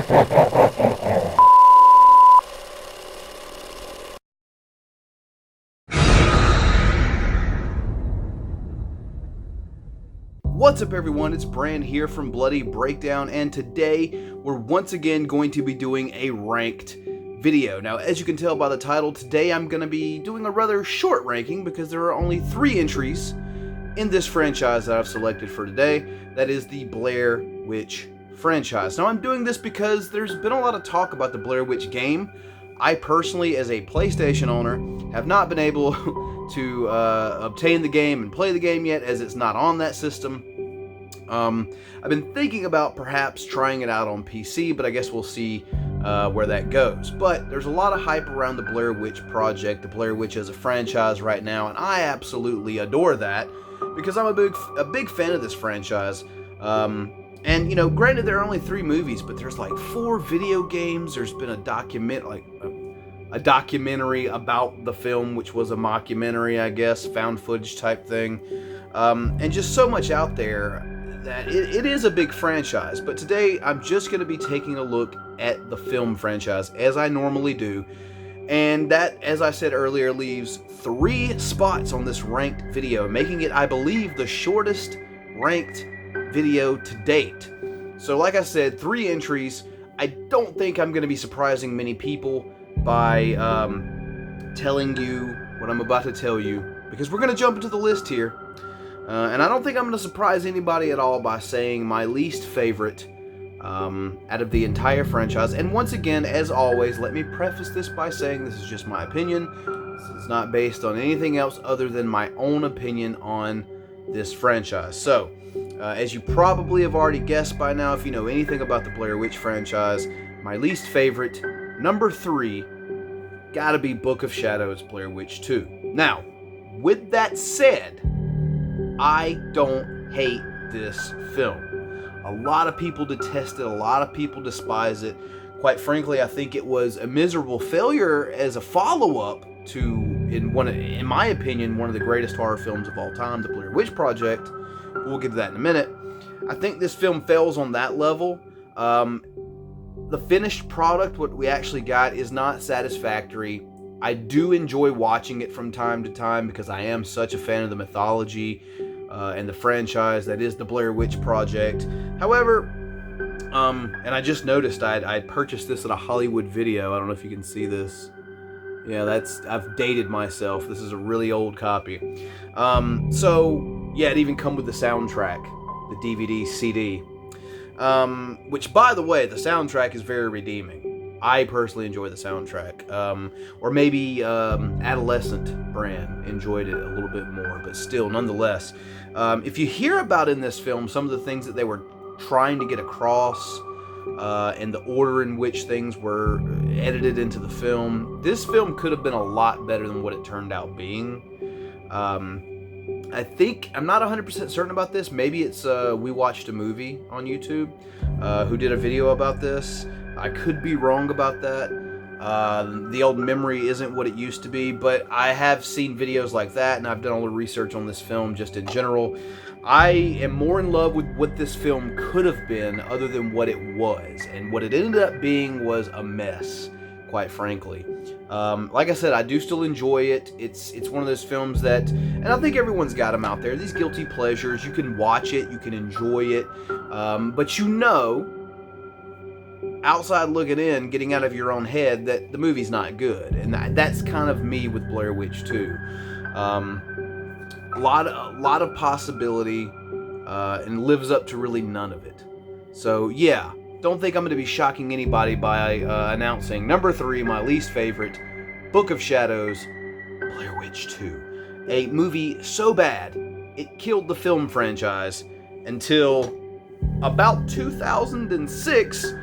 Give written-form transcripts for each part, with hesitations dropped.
What's up everyone, it's Bran here from Bloody Breakdown, and today we're once again going to be doing a ranked video. Now, as you can tell by the title, today I'm going to be doing a rather short ranking because there are only 3 entries in this franchise that I've selected for today. That is the Blair Witch franchise. Now, I'm doing this because there's been a lot of talk about the Blair Witch game. I personally, as a PlayStation owner, have not been able to obtain the game and play the game yet, as it's not on that system. I've been thinking about perhaps trying it out on PC, but I guess we'll see where that goes. But there's a lot of hype around the Blair Witch project, the Blair Witch as a franchise right now, and I absolutely adore that because I'm a big fan of this franchise. And, you know, granted, there are only 3 movies, but there's like 4 video games. There's been a documentary about the film, which was a mockumentary, I guess, found footage type thing. And just so much out there that it is a big franchise. But today, I'm just going to be taking a look at the film franchise, as I normally do. And that, as I said earlier, leaves 3 spots on this ranked video, making it, I believe, the shortest ranked video to date. So like I said, 3 entries. I don't think I'm going to be surprising many people by telling you what I'm about to tell you, because we're going to jump into the list here. And I don't think I'm going to surprise anybody at all by saying my least favorite out of the entire franchise. And once again, as always, let me preface this by saying this is just my opinion. This is not based on anything else other than my own opinion on this franchise. So, as you probably have already guessed by now, if you know anything about the Blair Witch franchise, my least favorite, number 3, gotta be Book of Shadows, Blair Witch 2. Now, with that said, I don't hate this film. A lot of people detest it, a lot of people despise it. Quite frankly, I think it was a miserable failure as a follow-up to, in my opinion, one of the greatest horror films of all time, The Blair Witch Project. We'll get to that in a minute. I think this film fails on that level. The finished product, what we actually got, is not satisfactory. I do enjoy watching it from time to time because I am such a fan of the mythology and the franchise that is the Blair Witch Project. However, and I just noticed I'd purchased this at a Hollywood Video. I don't know if you can see this. Yeah, I've dated myself. This is a really old copy. So, yeah, it even come with the soundtrack, the DVD, CD. Which, by the way, the soundtrack is very redeeming. I personally enjoy the soundtrack. Or maybe adolescent Bran enjoyed it a little bit more, but still, nonetheless. If you hear about in this film some of the things that they were trying to get across, and the order in which things were edited into the film, this film could have been a lot better than what it turned out being. I think, I'm not 100% certain about this, maybe it's We Watched a Movie on YouTube who did a video about this. I could be wrong about that. The old memory isn't what it used to be, but I have seen videos like that, and I've done all the research on this film just in general. I am more in love with what this film could have been other than what it was, and what it ended up being was a mess, quite frankly. Like I said, I do still enjoy it. It's one of those films that, and I think everyone's got them out there, these guilty pleasures. You can watch it, you can enjoy it, but you know, outside looking in, getting out of your own head, that the movie's not good. And that's kind of me with Blair Witch 2. A lot of possibility, and lives up to really none of it. So yeah, don't think I'm going to be shocking anybody by announcing number 3, my least favorite, Book of Shadows, Blair Witch 2. A movie so bad, it killed the film franchise until about 2006,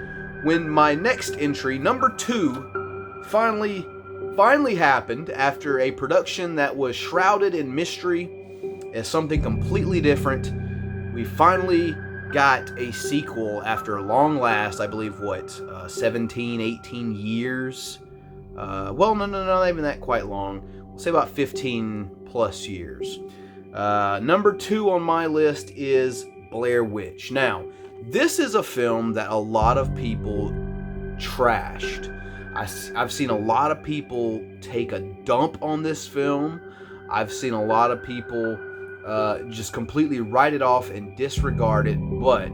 when my next entry, number 2, finally happened after a production that was shrouded in mystery as something completely different. We finally got a sequel after long last, I believe, 17, 18 years? Well, no, not even that quite long. We'll say about 15 plus years. Number 2 on my list is Blair Witch. Now, this is a film that a lot of people trashed. I've seen a lot of people take a dump on this film. I've seen a lot of people just completely write it off and disregard it. But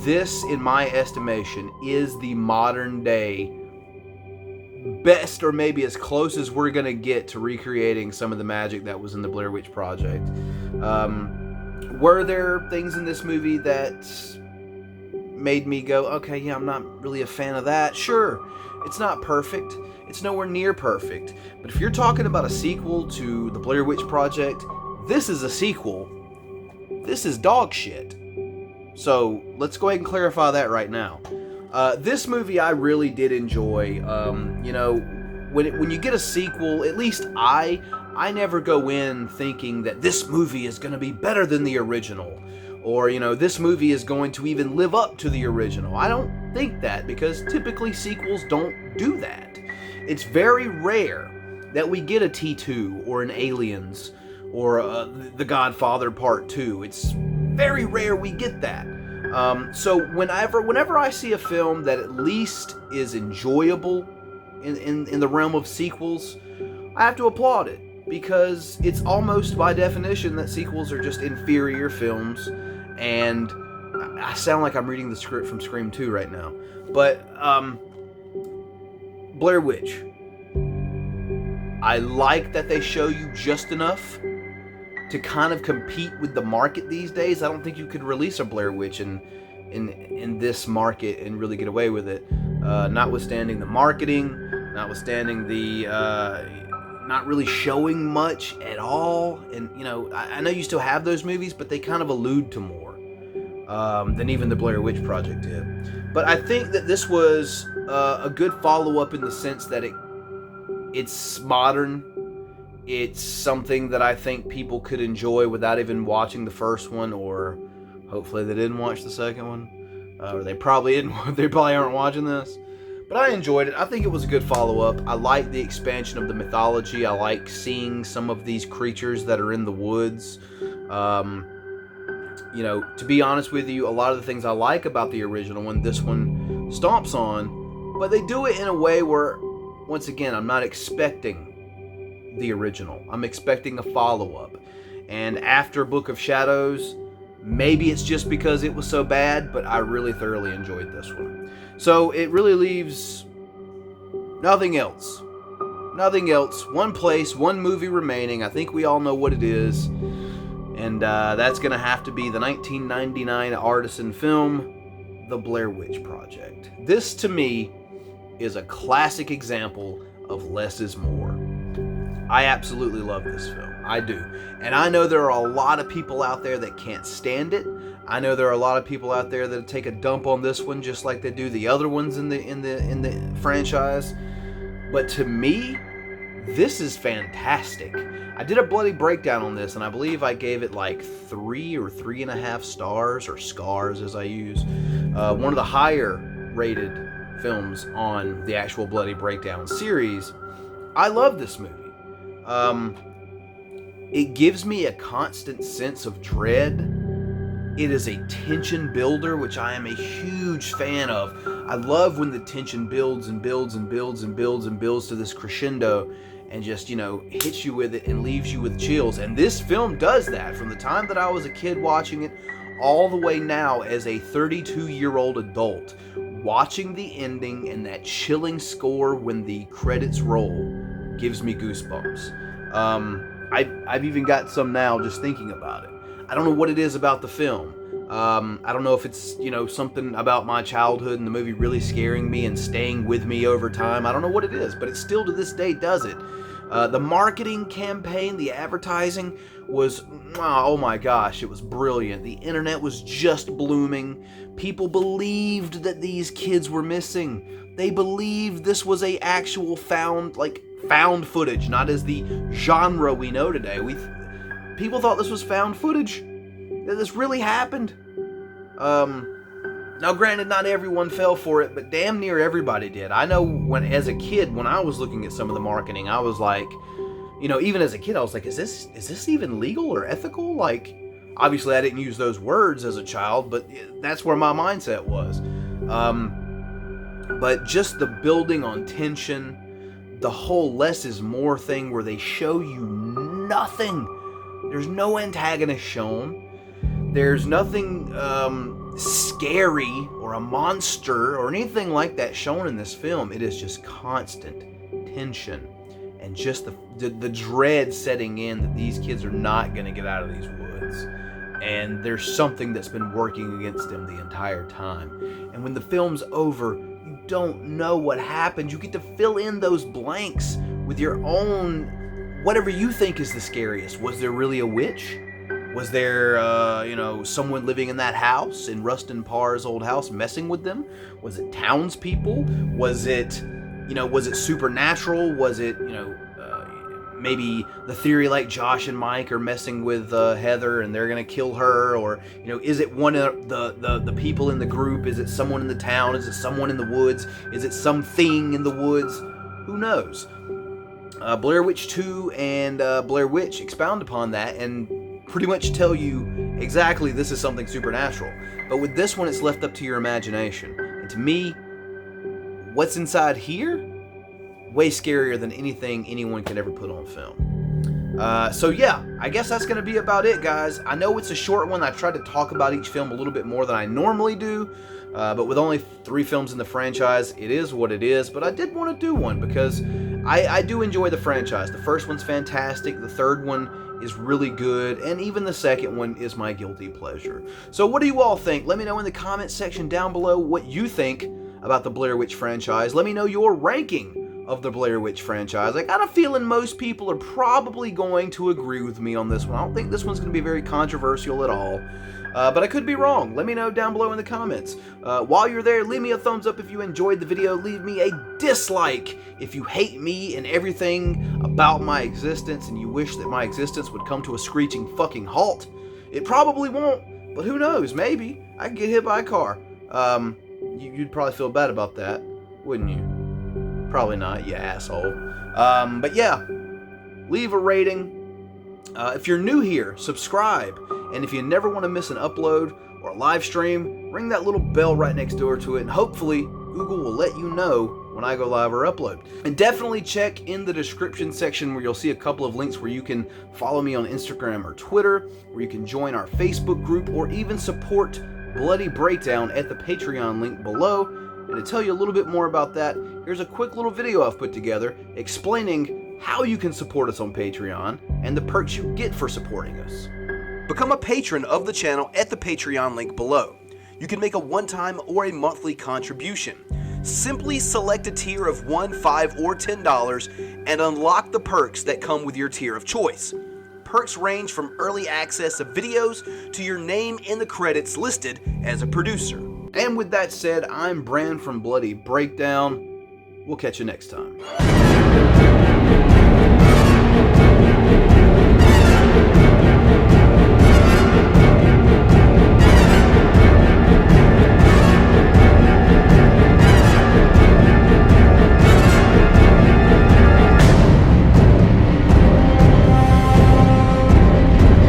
this, in my estimation, is the modern day best, or maybe as close as we're going to get to recreating some of the magic that was in the Blair Witch Project. Were there things in this movie that made me go, okay, yeah, I'm not really a fan of that? Sure. It's not perfect. It's nowhere near perfect. But if you're talking about a sequel to the Blair Witch Project, this is a sequel. This is dog shit. So let's go ahead and clarify that right now. This movie I really did enjoy. When you get a sequel, at least I never go in thinking that this movie is going to be better than the original. Or, this movie is going to even live up to the original. I don't think that, because typically sequels don't do that. It's very rare that we get a T2 or an Aliens or The Godfather Part 2. It's very rare we get that. So whenever I see a film that at least is enjoyable in the realm of sequels, I have to applaud it, because it's almost by definition that sequels are just inferior films. And I sound like I'm reading the script from Scream 2 right now. But Blair Witch, I like that they show you just enough to kind of compete with the market these days. I don't think you could release a Blair Witch in this market and really get away with it. Notwithstanding the marketing, notwithstanding the not really showing much at all. And, I know you still have those movies, but they kind of allude to more than even the Blair Witch Project did. But I think that this was a good follow-up in the sense that it's modern. It's something that I think people could enjoy without even watching the first one, or hopefully they didn't watch the second one. Or they probably didn't. They probably aren't watching this. But I enjoyed it. I think it was a good follow-up. I like the expansion of the mythology. I like seeing some of these creatures that are in the woods. To be honest with you, a lot of the things I like about the original one, this one stomps on. But they do it in a way where, once again, I'm not expecting the original. I'm expecting a follow-up. And after Book of Shadows, maybe it's just because it was so bad, but I really thoroughly enjoyed this one. So it really leaves nothing else. Nothing else. One place, one movie remaining. I think we all know what it is. And that's going to have to be the 1999 artisan film, The Blair Witch Project. This, to me, is a classic example of less is more. I absolutely love this film. I do. And I know there are a lot of people out there that can't stand it. I know there are a lot of people out there that take a dump on this one just like they do the other ones in the franchise. But to me, this is fantastic. I did a bloody breakdown on this, and I believe I gave it like 3 or 3.5 stars, or scars as I use. One of the higher rated films on the actual Bloody Breakdown series. I love this movie. It gives me a constant sense of dread. It is a tension builder, which I am a huge fan of. I love when the tension builds and builds and builds and builds and builds to this crescendo and just, hits you with it and leaves you with chills. And this film does that. From the time that I was a kid watching it all the way now as a 32-year-old adult, watching the ending and that chilling score when the credits roll gives me goosebumps. I've even got some now just thinking about it. I don't know what it is about the film. I don't know if it's, something about my childhood and the movie really scaring me and staying with me over time. I don't know what it is, but it still to this day does it. The marketing campaign, the advertising was, oh my gosh, it was brilliant. The internet was just blooming. People believed that these kids were missing. They believed this was a actual found footage, not as the genre we know today. People thought this was found footage, that this really happened. Now granted, not everyone fell for it, but damn near everybody did. I know as a kid, when I was looking at some of the marketing, I was like, even as a kid, I was like, is this even legal or ethical? Like, obviously I didn't use those words as a child, but that's where my mindset was. But just the building on tension, the whole less is more thing where they show you nothing. There's no antagonist shown. There's nothing scary or a monster or anything like that shown in this film. It is just constant tension and just the dread setting in that these kids are not going to get out of these woods. And there's something that's been working against them the entire time. And when the film's over, you don't know what happened. You get to fill in those blanks with your own, whatever you think is the scariest. Was there really a witch? Was there, someone living in that house, in Rustin Parr's old house, messing with them? Was it townspeople? Was it supernatural? Was it, maybe the theory like Josh and Mike are messing with Heather and they're gonna kill her? Or, is it one of the people in the group? Is it someone in the town? Is it someone in the woods? Is it something in the woods? Who knows? Blair Witch 2 and Blair Witch expound upon that and pretty much tell you exactly this is something supernatural. But with this one, it's left up to your imagination. And to me, what's inside here, way scarier than anything anyone could ever put on film. So yeah, I guess that's going to be about it, guys. I know it's a short one. I tried to talk about each film a little bit more than I normally do. But with only 3 films in the franchise, it is what it is. But I did want to do one because I do enjoy the franchise. The first one's fantastic. The third one is really good, and even the second one is my guilty pleasure. So what do you all think? Let me know in the comment section down below what you think about the Blair Witch franchise. Let me know your ranking of the Blair Witch franchise. I got a feeling most people are probably going to agree with me on this one. I don't think this one's going to be very controversial at all. But I could be wrong. Let me know down below in the comments. While you're there, leave me a thumbs up if you enjoyed the video. Leave me a dislike if you hate me and everything about my existence and you wish that my existence would come to a screeching fucking halt. It probably won't, but who knows? Maybe I could get hit by a car. You'd probably feel bad about that, wouldn't you? Probably not, you asshole. But yeah, leave a rating. If you're new here, subscribe. And if you never want to miss an upload or a live stream, ring that little bell right next door to it, and hopefully Google will let you know when I go live or upload. And definitely check in the description section where you'll see a couple of links where you can follow me on Instagram or Twitter, where you can join our Facebook group, or even support Bloody Breakdown at the Patreon link below. And to tell you a little bit more about that, here's a quick little video I've put together explaining how you can support us on Patreon and the perks you get for supporting us. Become a patron of the channel at the Patreon link below. You can make a one-time or a monthly contribution. Simply select a tier of $1, $5, or $10 and unlock the perks that come with your tier of choice. Perks range from early access of videos to your name in the credits listed as a producer. And with that said, I'm Bran from Bloody Breakdown. We'll catch you next time.